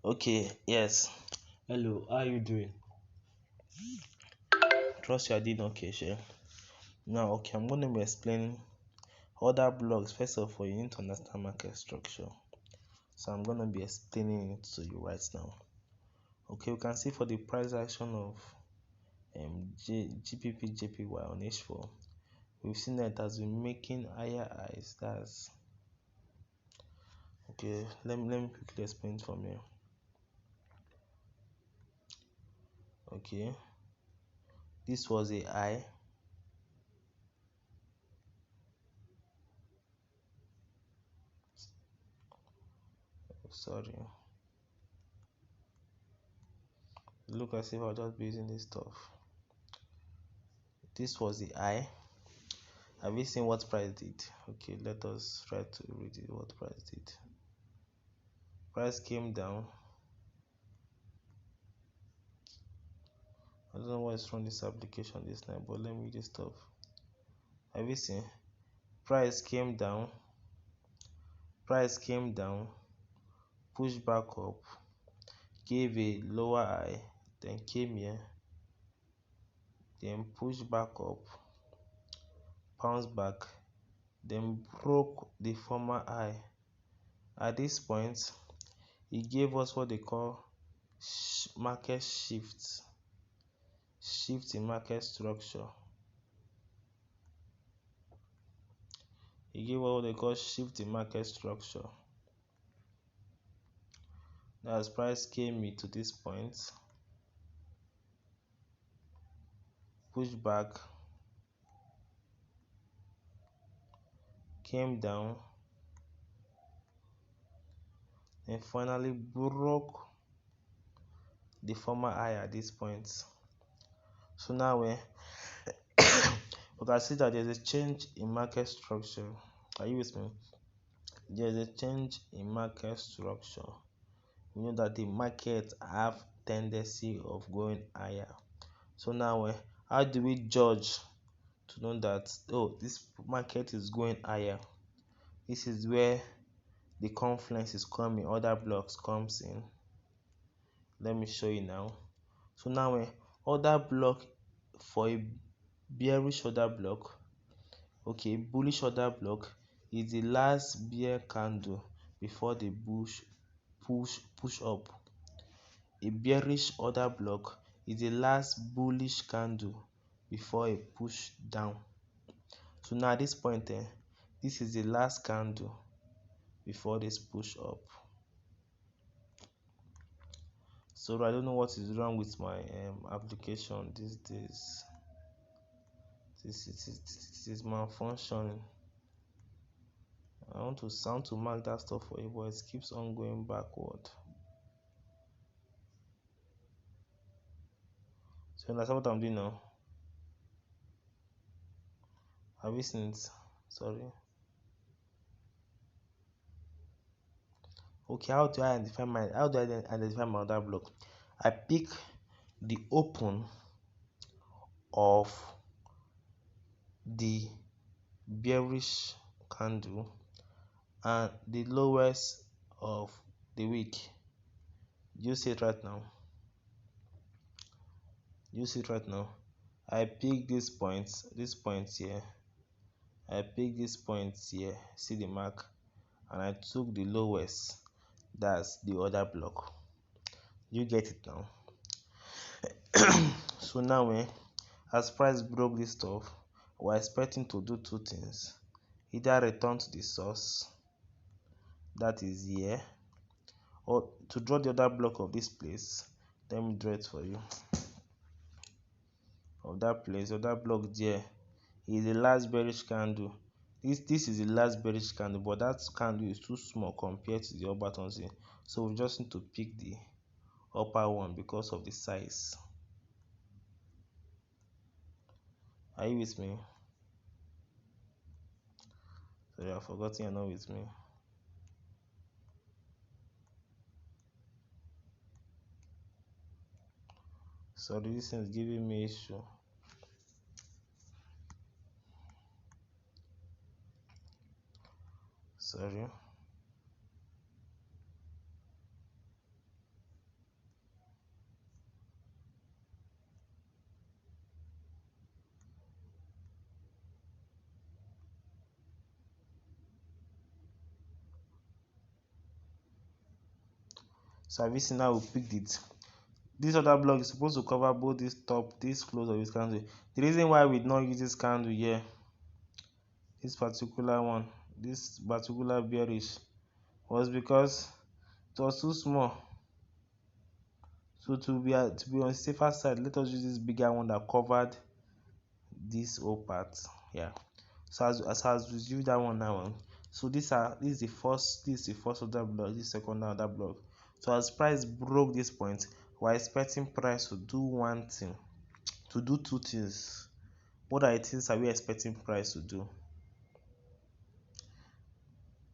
Okay, yes. Hello, how are you doing? Trust you are doing okay, sure. Now, okay, I'm going to be explaining other blocks. First of all, you need to understand market structure. So I'm going to be explaining it to you right now. Okay, we can see for the price action of GBPJPY on H4, we've seen that it has been making higher highs. That's okay. Let me quickly explain it from here. Okay, this was a high. Sorry, look as if I'll just be using this stuff. This was the high. Have you seen what price did? Okay, let us try to read it, what price did. Price came down. I don't know why it's from this application this night, but let me read this stuff. Have you seen? Price came down. Price came down. Pushed back up. Gave a lower high. Then came here. Then pushed back up. Bounced back. Then broke the former high. At this point, it gave us what they call market shift in market structure. It gave us what they call shift in market structure. As price came into this point, push back, came down, and finally broke the former high at this point. So now we can see that there's a change in market structure. Are you with me? There's a change in market structure. We know that the market have tendency of going higher. So now how do we judge to know that this market is going higher? This is where the confluence is coming, other blocks comes in. Let me show you now. So now other block, for a bearish order block, okay, bullish order block is the last bear candle before the push up. A bearish order block is the last bullish candle before a push down. So now at this point, this is the last candle before this push up. So I don't know what is wrong with my application these days. This is malfunctioning. I want to mark that stuff for you, but it keeps on going backward. So that's what I'm doing now. Have you seen it? Sorry. Okay, how do I identify my order block? I pick the open of the bearish candle and the lowest of the week. You see it right now. I pick this point here. I pick this point here. See the mark, and I took the lowest. That's the other block. You get it now. So now as price broke this stuff, we're expecting to do two things: either return to the source, that is here, or to draw the other block of this place. Let me draw it for you. Of that place, of that block there is the last bearish candle. This is the last bearish candle, but that candle is too small compared to the upper buttons here. So we just need to pick the upper one because of the size. Are you with me? Sorry, I've forgotten you're not with me. Sorry, this thing is giving me issue. Sorry. So have you seen how we picked it? This other block is supposed to cover both this top, this close of this candle. The reason why we did not use this candle here, this particular one, this particular bearish, was because it was too small. So to be on the safer side, let us use this bigger one that covered this whole part. Yeah. So as we use that one now, so this is the first other block, this second other block. So as price broke this point, we're expecting price to do one thing, to do two things. What are the things are we expecting price to do?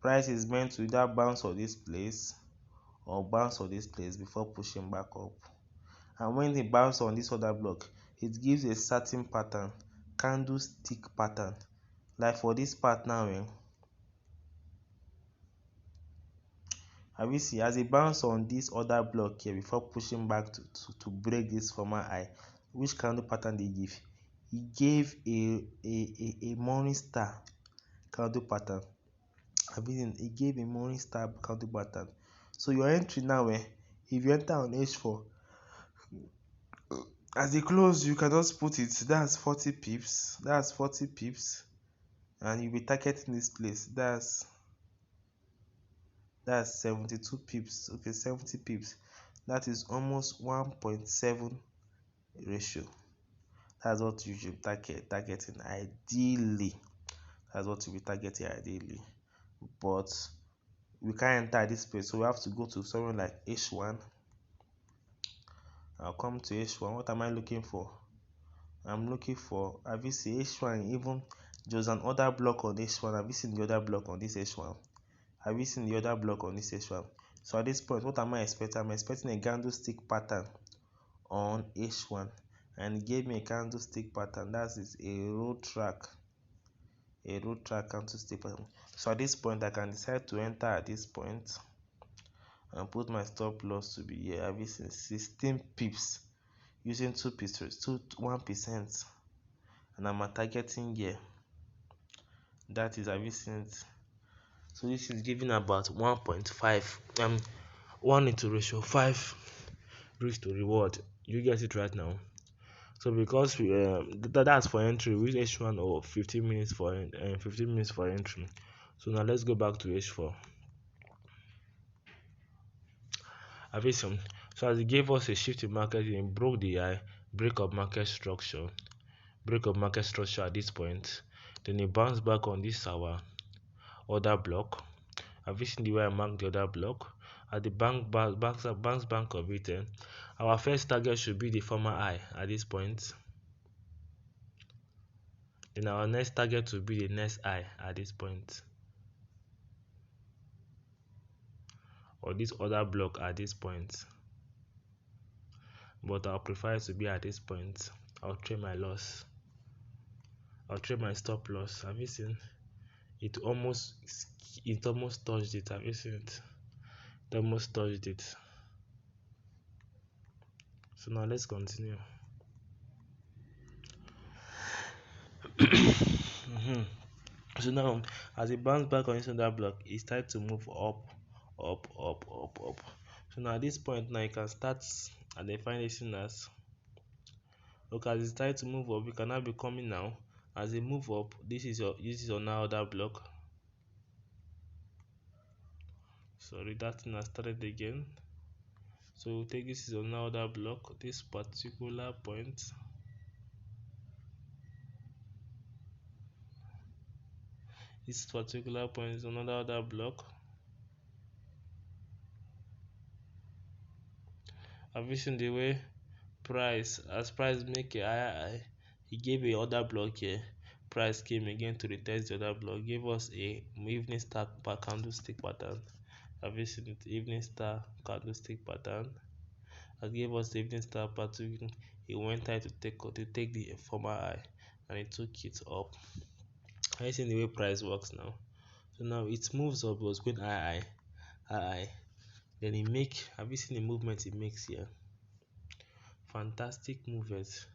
Price is meant to either bounce on this place or bounce on this place before pushing back up. And when it bounces on this other block, it gives a certain pattern, candlestick pattern. Like for this part now, have you see as it bounced on this other block here before pushing back to break this former high, which candle pattern they give? It gave a morning star candle pattern. Have you seen? It gave a morning star candle pattern. So your entry now, if you enter on H4, as they close, you can just put it. That's 40 pips. That's 40 pips, and you'll be targeting this place. That's 72 pips. Okay, 70 pips. That is almost 1.7 ratio. That's what you should targeting ideally. That's what you'll be targeting ideally. But we can't enter this place, so we have to go to something like H1. I'll come to H1. What am I looking for? I'm looking for, have you seen H1? Even there's an other block on H1. Have you seen the other block on this H1? Have you seen the other block on this H1? So at this point, what am I expecting? I'm expecting a candlestick pattern on H1, and it gave me a candlestick pattern. That is a row track candlestick pattern. So at this point, I can decide to enter at this point and put my stop loss to be here. Have you seen 16 pips using 2 pips, 1%, and I'm targeting here. That is, have you seen it? So this is giving about 1.5 1 into ratio 5 risk to reward. You get it right now. So because we that's for entry, we use H1 or 15 minutes for 15 minutes for entry. So now let's go back to H4. Have you seen? So as it gave us a shift in market, it broke the high, break up market structure at this point. Then it bounced back on this our other block. Have you seen the way I marked the other block? At the bank of it, our first target should be the former high at this point. Then our next target will be the next high at this point, or this other block at this point. But I'll prefer it to be at this point. I'll trade my loss. I'll trade my stop loss. Have you seen? It almost touched it. Have you seen it? It almost touched it. So now let's continue. So now as it bounced back on this other block, it started to move up. So now at this point now you can start identifying this thing as, look, as it started to move up, you can now be coming now. As it move up, this is your now other block. Sorry, that thing has started again. So we'll take this is another block, this particular point. This particular point is another other block. Have you seen the way price make a higher high? He gave a other block here. Price came again to retest the other block, gave us a evening star candlestick pattern. Have you seen it? Evening star candlestick pattern. That gave us the evening star pattern. He went high to take the former high, and it took it up. Have you seen the way price works now? So now it moves up, it was going high. Then it make, have you seen the movement it makes here? Fantastic movement.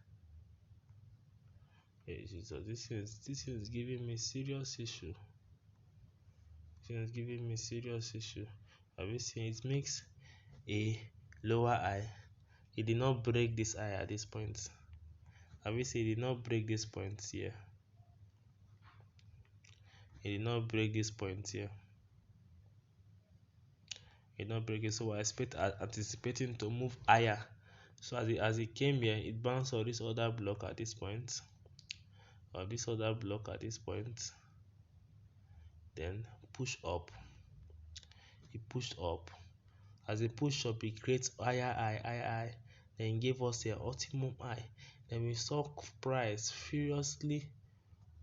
Hey, Jesus, this is giving me serious issue. This is giving me serious issue. Have you seen it makes a lower high. It did not break this high at this point. Have you seen it did not break this point here? It did not break this point here. It did not break it, so we're anticipating to move higher. So as it came here, it bounced on this other block at this point, or this other block at this point, then push up. It pushed up. As it pushed up, it creates higher high, then gave us a optimum high. Then we saw price furiously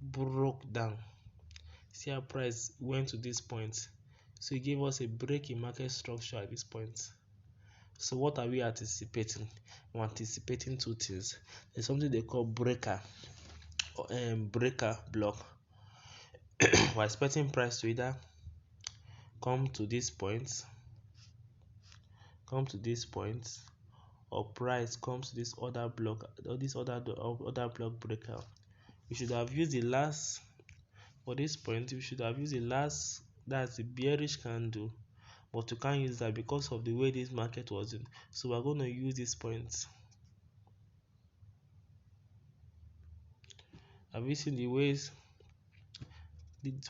broke down. See how price went to this point. So it gave us a break in market structure at this point. So what are we anticipating? We're anticipating two things. There's something they call breaker block. We're expecting price to either come to this point, or price comes to this other block, or this other block breaker. We should have used the last, for this point we should have used the last, that's the bearish candle, but we can't use that because of the way this market was in. So we're going to use this point. Have you seen the ways?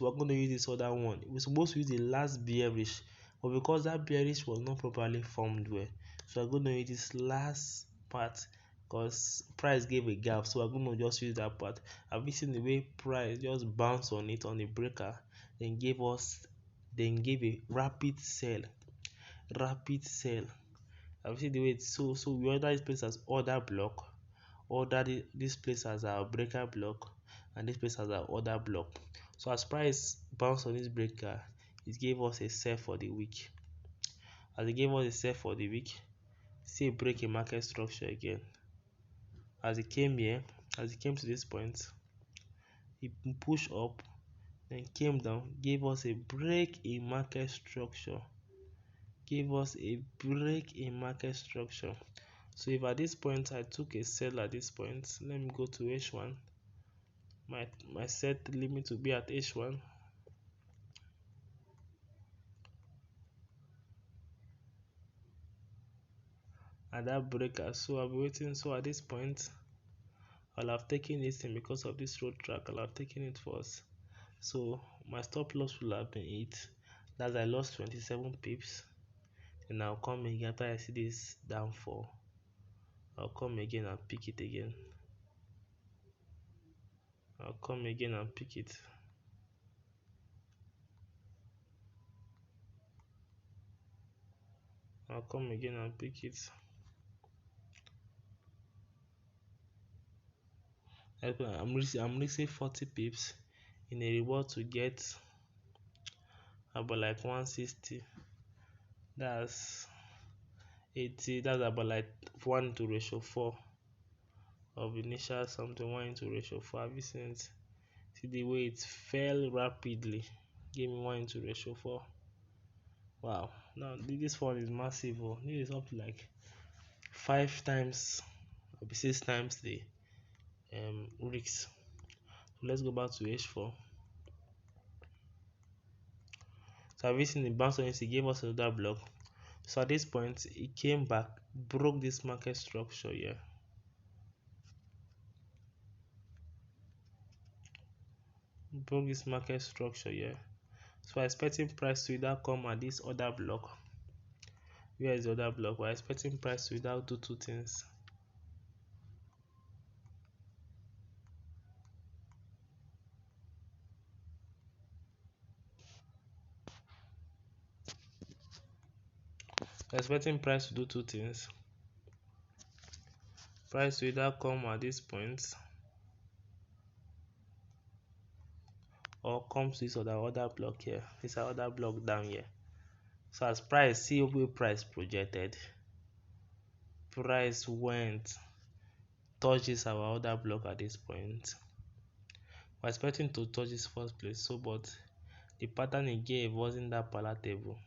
We're going to use this other one. We're supposed to use the last bearish, but because that bearish was not properly formed well, so we're going to use this last part because price gave a gap, so we're going to just use that part. Have you seen the way price just bounced on it on the breaker, then gave a rapid sell? Have you seen the way it's so we order this place as order block, order this place as our breaker block, and this place as our order block. So as price bounced on this breaker, it gave us a sell for the week. As it gave us a sell for the week, see a break in market structure again. As it came here, as it came to this point, it pushed up, then came down, gave us a break in market structure. So if at this point I took a sell at this point, let me go to H1. My set limit to be at H1. At that breaker, so I'll be waiting. So at this point, I'll have taken this thing because of this road track. I'll have taken it first. So my stop loss will have been 8. That's I lost 27 pips. And I'll come again after I see this downfall. I'll come again and pick it again. I'll come again and pick it. I'll come again and pick it. I'm risking 40 pips in a reward to get about like 160. That's 80. That's about like 1 to ratio 4 of initial something. 1 to ratio 4. Have you seen it? See the way it fell rapidly. Give me 1 to ratio 4. Wow. Now this one is massive. Oh. This is up to like 5 times or 6 times the risk. So let's go back to H4. So have you seen the bounce on it? It gave us another block. So at this point it came back, broke this market structure here. Broke this market structure here. So we're expecting price to either come at this other block. Where is the other block? We're expecting price to either do two things. We're expecting price to do two things. Price to either come at this point or come to this other block here. This other block down here. So as price, see where price projected. Price went, touches our other block at this point. We're expecting to touch this first place, so but the pattern it gave wasn't that palatable.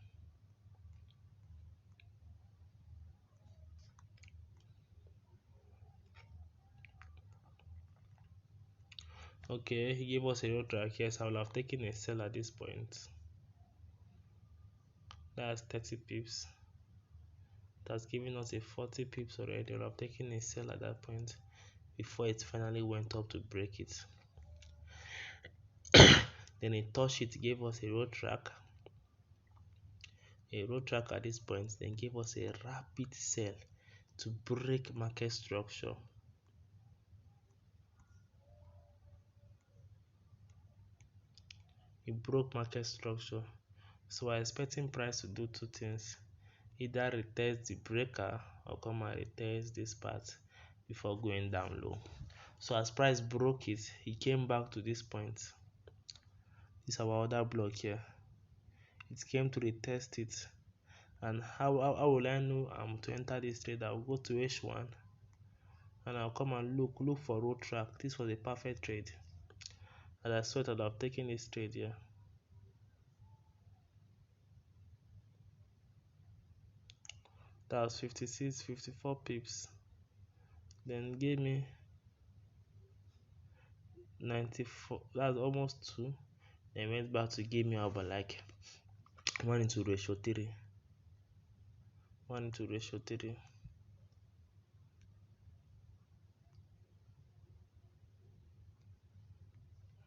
Okay, he gave us a road track here, so I will have taken a sell at this point. That's 30 pips. It has given us a 40 pips already. I have taken a sell at that point before it finally went up to break it. Then it touched it, gave us a road track. A road track at this point, then gave us a rapid sell to break market structure. It broke market structure. So we're expecting price to do two things. Either retest the breaker or come and retest this part before going down low. So as price broke it, he came back to this point. This is our other block here. It came to retest it. And how will I know to enter this trade? I'll go to H1 and I'll come and look for road track. This was a perfect trade. As I saw it, I'd have taken this trade here. That was 56, 54 pips. Then gave me 94. That's almost 2. Then went back to give me about like 1:3. 1:3.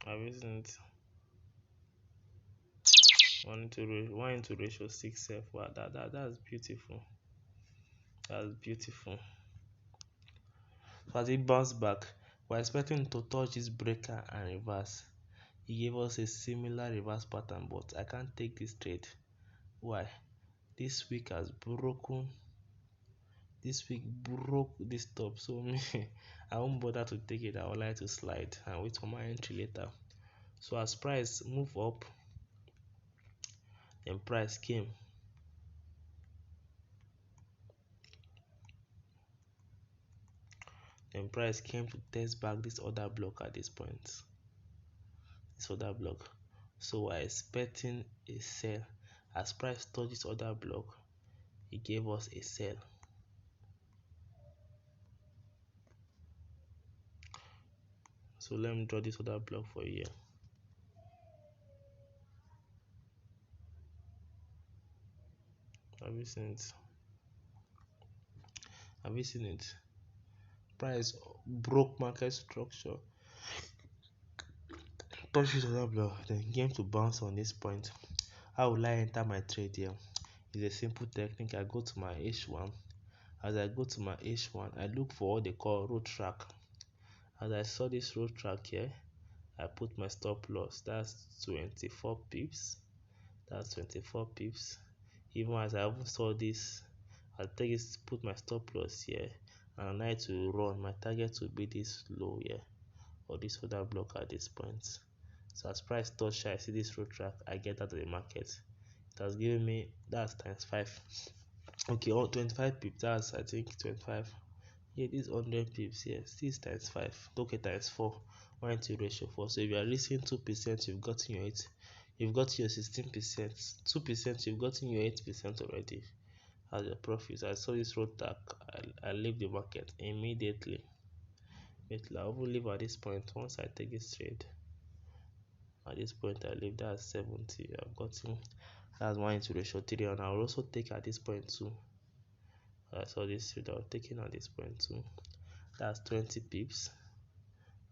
Have you seen it? 1:6. Wow, that's beautiful. That's beautiful. So as it bounced back, we're expecting to touch this breaker and reverse. He gave us a similar reverse pattern, but I can't take this trade. Why? This week has broken. This week broke this top, so me I won't bother to take it. I would like to slide and wait for my entry later. So as price move up, then price came. Then price came to test back this other block at this point. This other block. So we're expecting a sell. As price touched this other block, it gave us a sell. So let me draw this other block for you. Have you seen it? Have you seen it? Price broke market structure, touched this other block, then came to bounce on this point. How will I enter my trade here? It's a simple technique. I go to my H1. As I go to my H1, I look for what they call road track. As I saw this road track here, I put my stop loss. That's 24 pips. That's 24 pips. Even as I even saw this, I'll take it, put my stop loss here, and I like to run. My target will be this low here, or this other block at this point. So as price touch, I see this road track, I get out of the market. It has given me, that's times 5. Okay, 25 pips. That's, I think, 25. Yeah, this 100 pips here. 6 times 5. Okay, times 4. 1 to ratio 4. So if you are risking 2%, you've gotten your 8. You've got your 16%. 2%, you've gotten your 8% already as your profits. I saw this road track. I leave the market immediately. I will leave at this point. Once I take this trade, at this point I leave. That's 70. I've gotten, that's 1 to ratio 3, and I'll also take at this point too. I saw this trade, I was taking at this point too. That's 20 pips,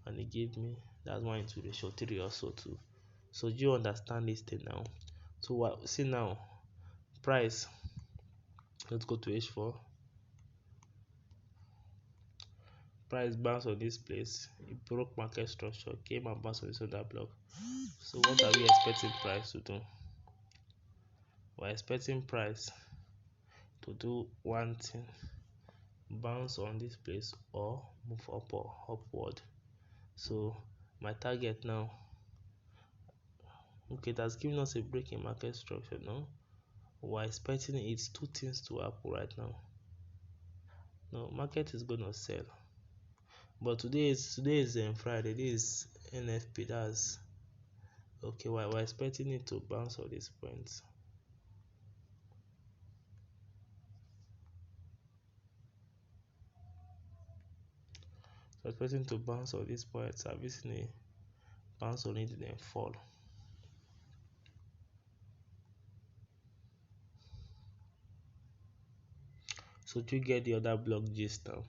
and it gave me, that's 1 to ratio 3 also too. So do you understand this thing now? So what, see now, price, let's go to H4. Price bounced on this place, it broke market structure, came and bounced on this other block. So what are we expecting price to do? We're expecting price to do one thing: bounce on this place or move up or upward. So my target now, okay, that's giving us a break in market structure now. We're expecting it's two things to happen right now. No, market is gonna sell, but today is Friday. This is NFP. That's okay. We're expecting it to bounce on this point. So expecting to bounce on this point. Servicing a bounce on it and then fall. So do you get the other block gist now?